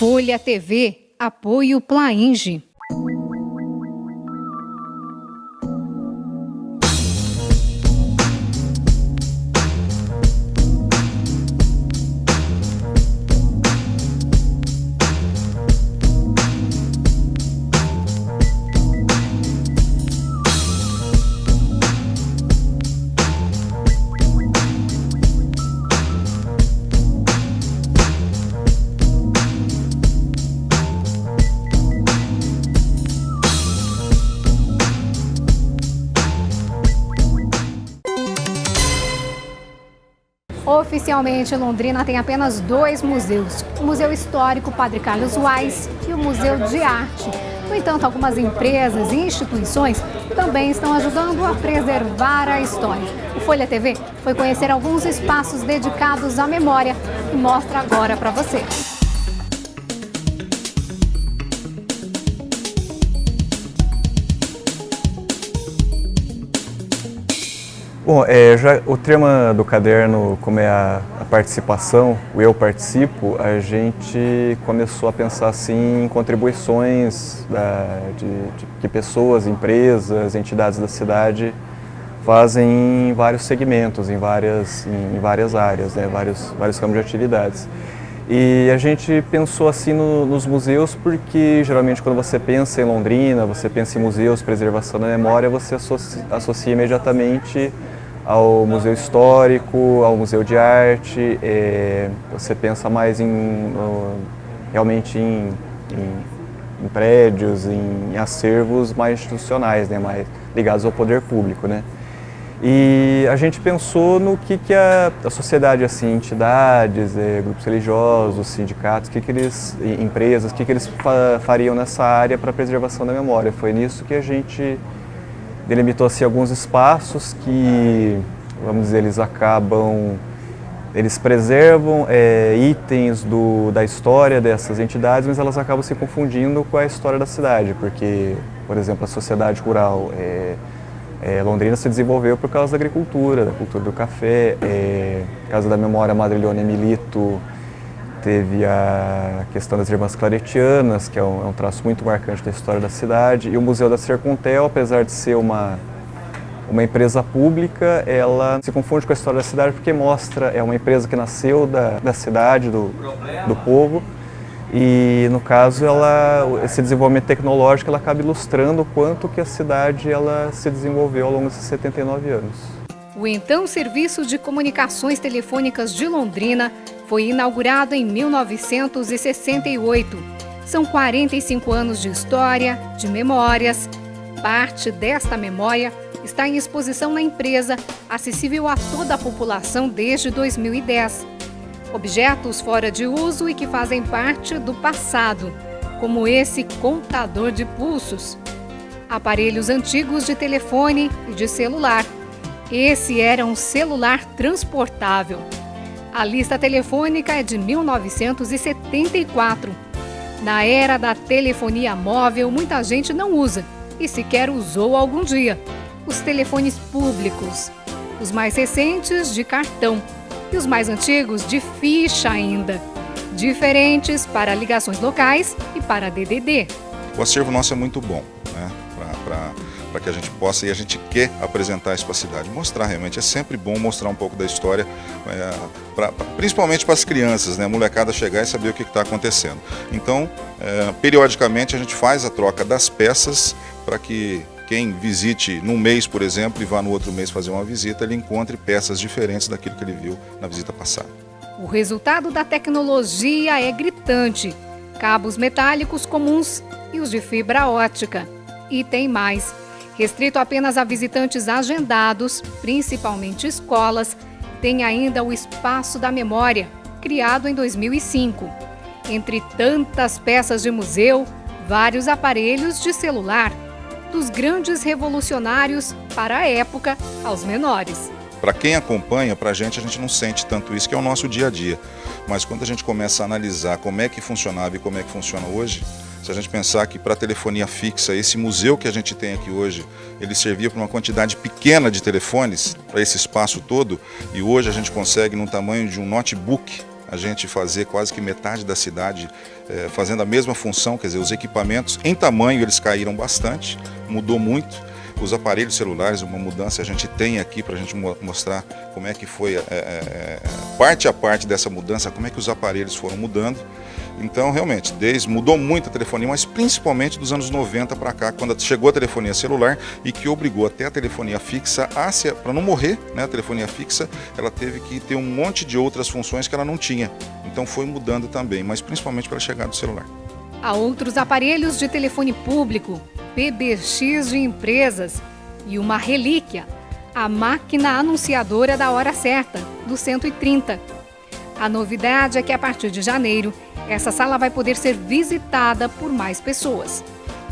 Folha TV, apoio Plainge. Oficialmente, Londrina tem apenas 2 museus, o Museu Histórico Padre Carlos Wais e o Museu de Arte. No entanto, algumas empresas e instituições também estão ajudando a preservar a história. O Folha TV foi conhecer alguns espaços dedicados à memória e mostra agora para você. Bom, o tema do caderno, como é a participação, o eu participo, a gente começou a pensar assim em contribuições que pessoas, empresas, entidades da cidade fazem em vários segmentos, em várias áreas, né, vários campos de atividades. E a gente pensou assim nos museus porque geralmente quando você pensa em Londrina, você pensa em museus, preservação da memória, você associa imediatamente ao museu histórico, ao museu de arte, você pensa mais realmente em prédios, em acervos mais institucionais, né, mais ligados ao poder público, né? E a gente pensou no que a sociedade, assim, entidades, grupos religiosos, sindicatos, empresas, o que eles fariam nessa área para a preservação da memória. Foi nisso que a gente delimitou assim, alguns espaços que, vamos dizer, eles preservam itens da história dessas entidades, mas elas acabam se confundindo com a história da cidade, porque, por exemplo, a sociedade rural, Londrina se desenvolveu por causa da agricultura, da cultura do café, por causa da memória Madrilhona e Milito, teve a questão das Irmãs Claretianas, que é um traço muito marcante da história da cidade, e o Museu da Sercontel, apesar de ser uma empresa pública, ela se confunde com a história da cidade porque é uma empresa que nasceu da cidade, do povo, e no caso esse desenvolvimento tecnológico ela acaba ilustrando o quanto que a cidade ela se desenvolveu ao longo desses 79 anos. O então Serviço de Comunicações Telefônicas de Londrina foi inaugurado em 1968. São 45 anos de história, de memórias. Parte desta memória está em exposição na empresa, acessível a toda a população desde 2010. Objetos fora de uso e que fazem parte do passado, como esse contador de pulsos. Aparelhos antigos de telefone e de celular. Esse era um celular transportável. A lista telefônica é de 1974. Na era da telefonia móvel, muita gente não usa e sequer usou algum dia. Os telefones públicos, os mais recentes de cartão e os mais antigos de ficha ainda. Diferentes para ligações locais e para DDD. O acervo nosso é muito bom, né? Para que a gente possa, e a gente quer apresentar isso para a cidade, mostrar realmente, é sempre bom mostrar um pouco da história, principalmente para as crianças, né, a molecada chegar e saber o que está acontecendo. Então, periodicamente a gente faz a troca das peças para que quem visite num mês, por exemplo, e vá no outro mês fazer uma visita, ele encontre peças diferentes daquilo que ele viu na visita passada. O resultado da tecnologia é gritante. Cabos metálicos comuns e os de fibra ótica. E tem mais. Restrito apenas a visitantes agendados, principalmente escolas, tem ainda o Espaço da Memória, criado em 2005. Entre tantas peças de museu, vários aparelhos de celular, dos grandes revolucionários para a época aos menores. Para quem acompanha, para a gente não sente tanto isso, que é o nosso dia a dia. Mas quando a gente começa a analisar como é que funcionava e como é que funciona hoje, se a gente pensar que para a telefonia fixa, esse museu que a gente tem aqui hoje, ele servia para uma quantidade pequena de telefones, para esse espaço todo, e hoje a gente consegue, no tamanho de um notebook, a gente fazer quase que metade da cidade fazendo a mesma função, quer dizer, os equipamentos em tamanho eles caíram bastante, mudou muito. Os aparelhos celulares, uma mudança a gente tem aqui para a gente mostrar como é que foi parte a parte dessa mudança, como é que os aparelhos foram mudando. Então, realmente, mudou muito a telefonia, mas principalmente dos anos 90 para cá, quando chegou a telefonia celular e que obrigou até a telefonia fixa para não morrer, né, a telefonia fixa, ela teve que ter um monte de outras funções que ela não tinha. Então foi mudando também, mas principalmente pela chegada do celular. Há outros aparelhos de telefone público, PBX de empresas e uma relíquia, a máquina anunciadora da hora certa, do 130. A novidade é que a partir de janeiro, essa sala vai poder ser visitada por mais pessoas.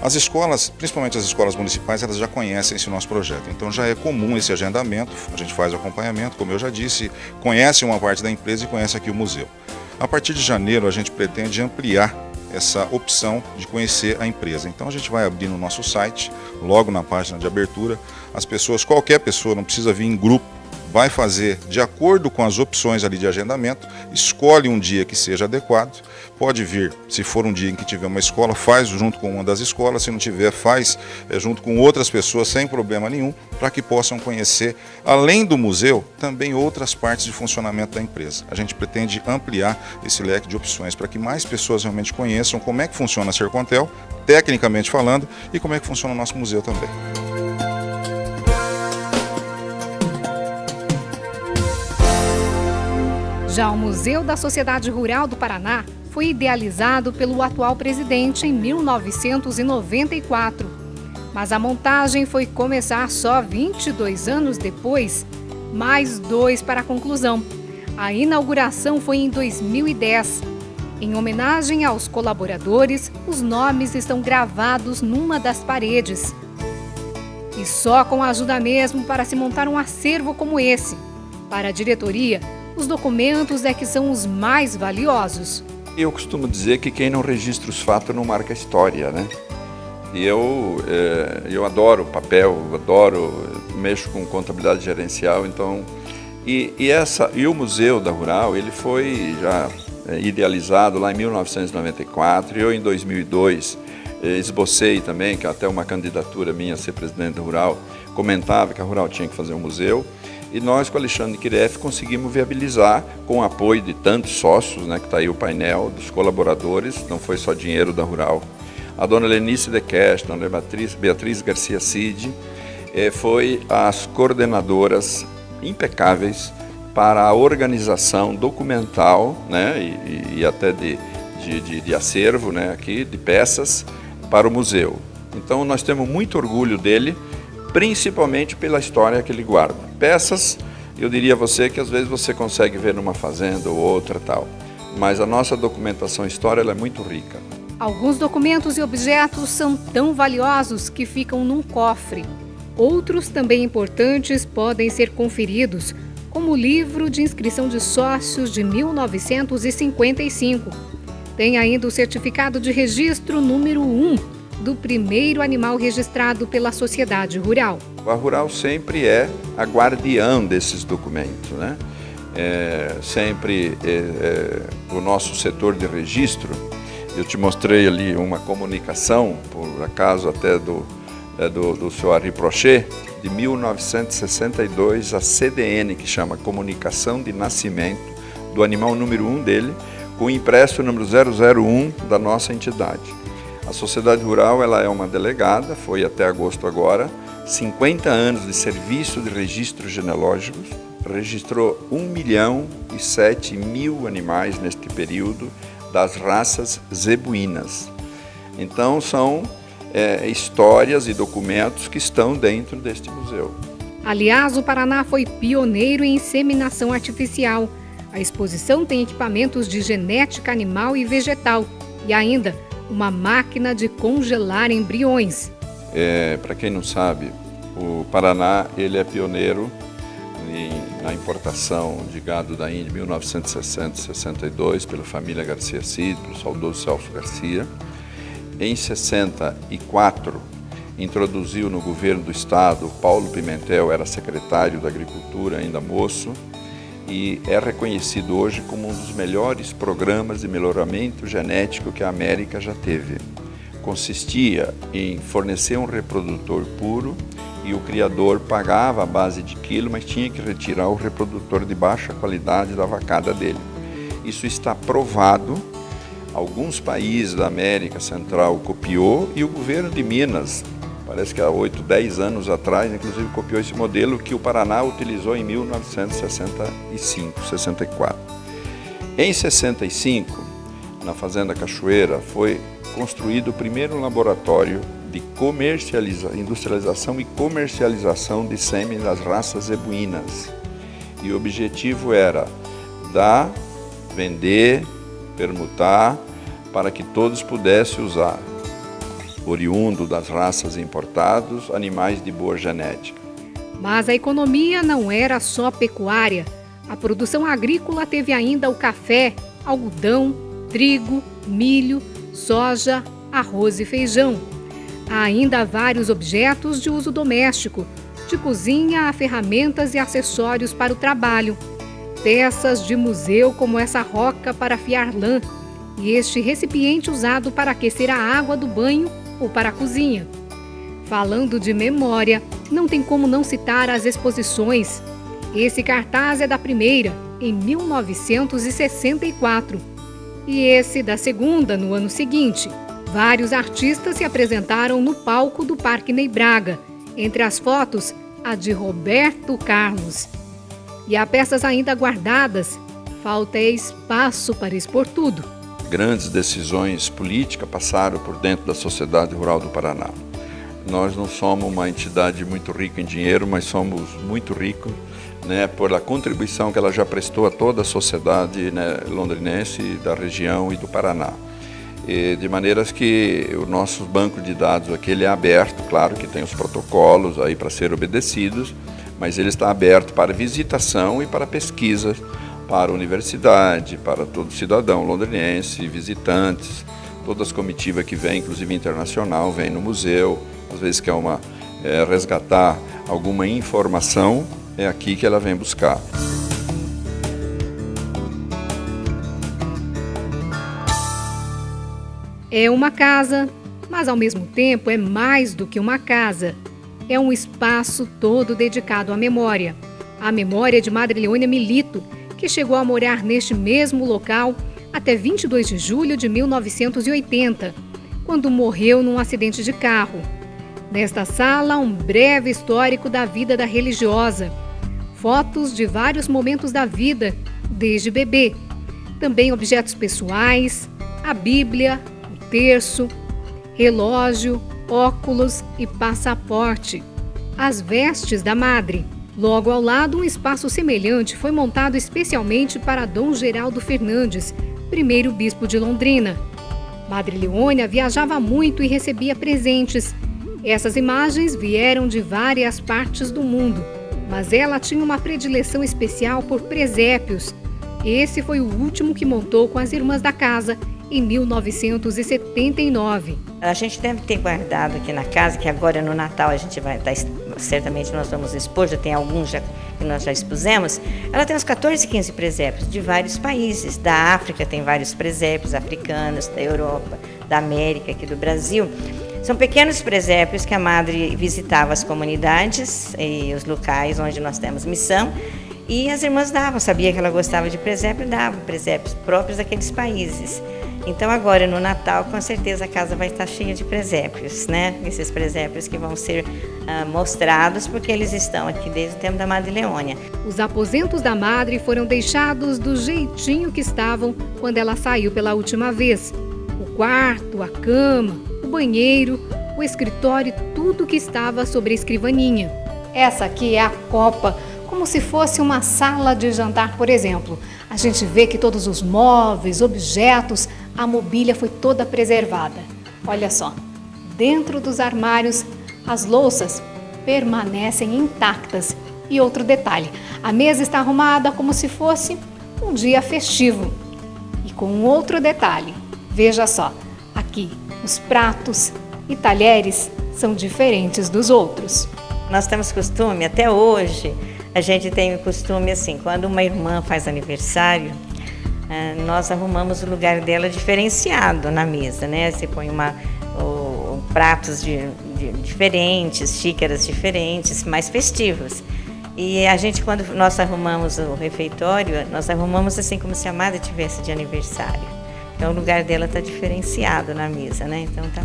As escolas, principalmente as escolas municipais, elas já conhecem esse nosso projeto, então já é comum esse agendamento, a gente faz o acompanhamento, como eu já disse, conhece uma parte da empresa e conhece aqui o museu. A partir de janeiro a gente pretende ampliar essa opção de conhecer a empresa. Então a gente vai abrir no nosso site, logo na página de abertura, qualquer pessoa, não precisa vir em grupo, vai fazer de acordo com as opções ali de agendamento, escolhe um dia que seja adequado, pode vir, se for um dia em que tiver uma escola, faz junto com uma das escolas, se não tiver, faz junto com outras pessoas sem problema nenhum, para que possam conhecer, além do museu, também outras partes de funcionamento da empresa. A gente pretende ampliar esse leque de opções para que mais pessoas realmente conheçam como é que funciona a Sercontel, tecnicamente falando, e como é que funciona o nosso museu também. Já o Museu da Sociedade Rural do Paraná foi idealizado pelo atual presidente em 1994. Mas a montagem foi começar só 22 anos depois, mais 2 para a conclusão. A inauguração foi em 2010. Em homenagem aos colaboradores, os nomes estão gravados numa das paredes. E só com a ajuda mesmo para se montar um acervo como esse. Para a diretoria, os documentos é que são os mais valiosos. Eu costumo dizer que quem não registra os fatos não marca a história, né? E eu adoro papel, mexo com contabilidade gerencial, então... E o Museu da Rural, ele foi já idealizado lá em 1994, e eu em 2002 esbocei também, que até uma candidatura minha a ser presidente da Rural, comentava que a Rural tinha que fazer um museu. E nós, com o Alexandre Kiref, conseguimos viabilizar, com o apoio de tantos sócios, né, que está aí o painel dos colaboradores, não foi só dinheiro da Rural. A dona Lenice de Cash, a dona Beatriz Garcia Cid, foi as coordenadoras impecáveis para a organização documental, né, e até de acervo, né, aqui, de peças para o museu. Então nós temos muito orgulho dele, principalmente pela história que ele guarda. Peças, eu diria a você que às vezes você consegue ver numa fazenda ou outra tal, mas a nossa documentação histórica ela é muito rica. Alguns documentos e objetos são tão valiosos que ficam num cofre. Outros, também importantes, podem ser conferidos, como o livro de inscrição de sócios de 1955. Tem ainda o certificado de registro número 1, do primeiro animal registrado pela Sociedade Rural. A Rural sempre é a guardiã desses documentos, né? O nosso setor de registro, eu te mostrei ali uma comunicação, por acaso até do senhor Henri Prochet, de 1962, a CDN, que chama Comunicação de Nascimento, do animal número 1 dele, com o impresso número 001 da nossa entidade. A Sociedade Rural ela é uma delegada, foi até agosto agora, 50 anos de serviço de registros genealógicos, registrou 1.007.000 animais neste período das raças zebuínas. Então são histórias e documentos que estão dentro deste museu. Aliás, o Paraná foi pioneiro em inseminação artificial. A exposição tem equipamentos de genética animal e vegetal e ainda uma máquina de congelar embriões. Para quem não sabe, o Paraná ele é pioneiro na importação de gado da Índia em 1960-62 pela família Garcia Cid, pelo saudoso Celso Garcia. Em 64, introduziu no governo do estado, Paulo Pimentel era secretário da Agricultura, ainda moço, e é reconhecido hoje como um dos melhores programas de melhoramento genético que a América já teve. Consistia em fornecer um reprodutor puro e o criador pagava a base de quilo, mas tinha que retirar o reprodutor de baixa qualidade da vacada dele. Isso está provado. Alguns países da América Central copiou e o governo de Minas, parece que há 8, 10 anos atrás, inclusive copiou esse modelo que o Paraná utilizou em 1965, 64. Em 65, na Fazenda Cachoeira, foi construído o primeiro laboratório de industrialização e comercialização de sêmen das raças zebuínas. E o objetivo era vender, permutar, para que todos pudessem usar, oriundo das raças importadas, animais de boa genética. Mas a economia não era só pecuária. A produção agrícola teve ainda o café, algodão, trigo, milho, soja, arroz e feijão. Há ainda vários objetos de uso doméstico, de cozinha a ferramentas e acessórios para o trabalho. Peças de museu como essa roca para afiar lã e este recipiente usado para aquecer a água do banho ou para a cozinha. Falando de memória, não tem como não citar as exposições. Esse cartaz é da primeira, em 1964, e esse da segunda, no ano seguinte. Vários artistas se apresentaram no palco do Parque Ney Braga. Entre as fotos, a de Roberto Carlos. E há peças ainda guardadas, falta espaço para expor tudo. Grandes decisões políticas passaram por dentro da sociedade rural do Paraná. Nós não somos uma entidade muito rica em dinheiro, mas somos muito ricos, né, por a contribuição que ela já prestou a toda a sociedade, né, londrinense, da região e do Paraná. E de maneiras que o nosso banco de dados aqui ele é aberto, claro que tem os protocolos aí para ser obedecidos, mas ele está aberto para visitação e para pesquisa, para a universidade, para todo cidadão londrinense, visitantes, todas as comitivas que vêm, inclusive internacional, vêm no museu, às vezes quer resgatar alguma informação, é aqui que ela vem buscar. É uma casa, mas ao mesmo tempo é mais do que uma casa. É um espaço todo dedicado à memória. A memória de Madre Leônia Milito, que chegou a morar neste mesmo local até 22 de julho de 1980, quando morreu num acidente de carro. Nesta sala, um breve histórico da vida da religiosa. Fotos de vários momentos da vida, desde bebê. Também objetos pessoais, a Bíblia, o terço, relógio, óculos e passaporte. As vestes da madre. Logo ao lado, um espaço semelhante foi montado especialmente para Dom Geraldo Fernandes, primeiro bispo de Londrina. Madre Leônia viajava muito e recebia presentes. Essas imagens vieram de várias partes do mundo, mas ela tinha uma predileção especial por presépios. Esse foi o último que montou com as irmãs da casa em 1979. A gente deve ter guardado aqui na casa, que agora no Natal a gente vai estar, certamente nós vamos expor, já tem alguns que nós já expusemos. Ela tem uns 14, 15 presépios de vários países. Da África tem vários presépios africanos, da Europa, da América, aqui do Brasil. São pequenos presépios que a madre visitava as comunidades e os locais onde nós temos missão. E as irmãs davam, sabia que ela gostava de presépio, davam presépios próprios daqueles países. Então agora no Natal, com certeza a casa vai estar cheia de presépios, né? Esses presépios que vão ser mostrados, porque eles estão aqui desde o tempo da Madre Leônia. Os aposentos da madre foram deixados do jeitinho que estavam quando ela saiu pela última vez. O quarto, a cama, o banheiro, o escritório, tudo que estava sobre a escrivaninha. Essa aqui é a copa, como se fosse uma sala de jantar, por exemplo. A gente vê que todos os móveis, objetos, a mobília foi toda preservada. Olha só, dentro dos armários, as louças permanecem intactas. E outro detalhe, a mesa está arrumada como se fosse um dia festivo. E com um outro detalhe, veja só, aqui os pratos e talheres são diferentes dos outros. Nós temos costume, até hoje, a gente tem o costume assim, quando uma irmã faz aniversário, nós arrumamos o lugar dela diferenciado na mesa, né? Você põe pratos diferentes, xícaras diferentes, mais festivos. E a gente, quando nós arrumamos o refeitório, nós arrumamos assim como se a amada tivesse de aniversário. Então o lugar dela está diferenciado na mesa, né? Então tá,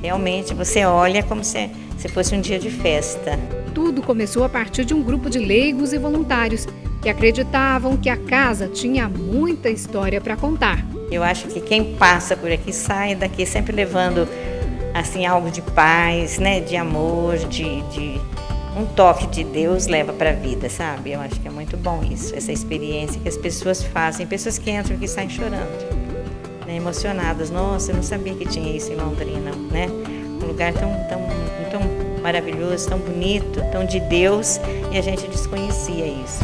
realmente você olha como se fosse um dia de festa. Tudo começou a partir de um grupo de leigos e voluntários que acreditavam que a casa tinha muita história para contar. Eu acho que quem passa por aqui sai daqui sempre levando assim algo de paz, né, de amor, de um toque de Deus leva para a vida, sabe? Eu acho que é muito bom isso, essa experiência que as pessoas fazem, pessoas que entram aqui e saem chorando, né, emocionadas. Nossa, eu não sabia que tinha isso em Londrina, né? Um lugar tão maravilhoso, tão bonito, tão de Deus, e a gente desconhecia isso.